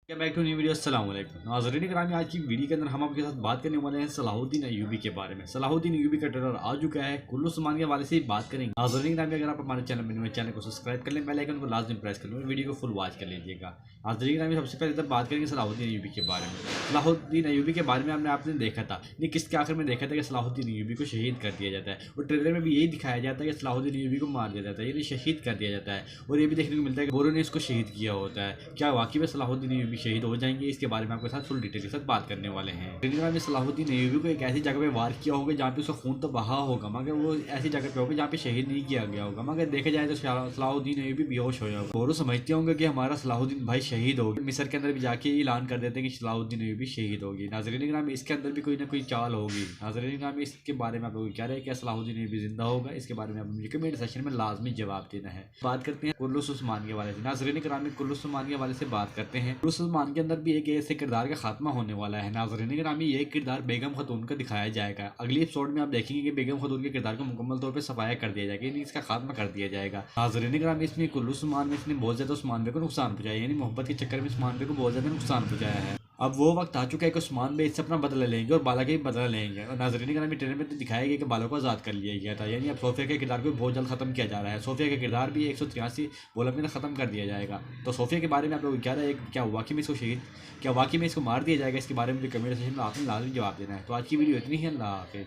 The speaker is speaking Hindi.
Back to new video. अस्सलाम वालेकुम नाज़रीन करामी, आज की वीडियो के अंदर हम आपके साथ बात करने वाले हैं सलाहुद्दीन अय्यूबी के बारे में। सलाहुद्दीन अय्यूबी का ट्रेलर आ चुका है, कुल्लू उस्मान के हवाले से ही बात करेंगे। नाज़रीन करामी, अगर आप हमारे चैनल में न्यू है, चैनल को सब्सक्राइब कर लें, बेल आइकन को लाजमी प्रेस कर लें, वीडियो को फुल वॉच कर लीजिएगा। नाज़रीन करामी, सबसे पहले तब बात करेंगे सलाहुद्दीन अय्यूबी के बारे में। सलाहुद्दीन अय्यूबी के बारे में आपने देखा था, नहीं किसके आखिर में देखा था कि सलाहुद्दीन अय्यूबी को शहीद कर दिया जाता है, और ट्रेलर में भी यही दिखाया जाता है कि सलाहुद्दीन अय्यूबी को मार दिया जाता है, यानी शहीद कर दिया जाता है। और ये भी देखने को मिलता है कि गोरों ने इसको शहीद किया होता है। क्या वाकई में सलाहुद्दीन अय्यूबी शहीद हो जाएंगे? इसके बारे में आपके साथ फुल डिटेल के साथ बात करने वाले हैं। ट्रेलर में सलाहुद्दीन अय्यूबी को एक ऐसी जगह पे वार किया होगा जहाँ पे उसका खून तो बहा होगा, मगर वो ऐसी जगह पे होगा जहाँ पे शहीद नहीं किया गया होगा। मगर देखा जाए तो सलाहुद्दीन अय्यूबी बेहोश हो जाएगा। और समझते होंगे कि हमारा सलाहुद्दीन भाई शहीद हो गया। मिस्र के अंदर भी जाके ऐलान कर देते हैं कि सलाहुद्दीन अय्यूबी शहीद होगी। नाज़रीन किराम, इसके अंदर भी कोई ना कोई चाल होगी। नाज़रीन किराम, इसके बारे में आप लोग क्या रहे, क्या सलाहुद्दीन अय्यूबी जिंदा होगा? इसके बारे में आप मुझे कमेंट सेक्शन में लाजमी जवाब देना है। बात करते हैं कुल्लू उस्मान के हवाले से। नाज़रीन किराम, कुल्लू उस्मान के हवाले से बात करते हैं। कुल्लू उस्मान के अंदर भी एक ऐसे किरदार का खात्मा होने वाला है। नाज़रीन किरामी, ये किरदार बेगम खतून का दिखाया जाएगा। अगले एपिसोड में आप देखेंगे कि बेगम खतून के किरदार को मुकम्मल तौर पे सफाया कर दिया जाएगा, यानी इसका खात्मा कर दिया जाएगा। नाज़रीन किरामी, इसमें कुल्लू उस्मान में इसने बहुत ज़्यादा उस्मान बे को नुकसान पहुंचाया, यानी मोहब्बत के चक्कर में उस्मान बे को बहुत ज़्यादा नुकसान पहुंचाया है। अब वो वक्त आ चुका है कि उस्मान बे इससे अपना बदला लेंगे और बाला का भी बदला लेंगे। और नाज़रीन किरामी, ट्रेलर में तो दिखाया गया कि बाला को आज़ाद कर लिया गया था, यानी अब सोफिया के किरदार को बहुत जल्द खत्म किया जा रहा है। सोफिया का किरदार भी 183 बोलक में खत्म कर दिया जाएगा। तो सोफिया के बारे में आप लोग क्या रहे, क्या वाकई में इसको शहीद, क्या वाकई में इसको मार दिया जाएगा? इसके बारे में भी कमेंट सेक्शन में आपने लाजमी जवाब देना है। तो आज की वीडियो इतनी ही। अल्लाह हाफिज़।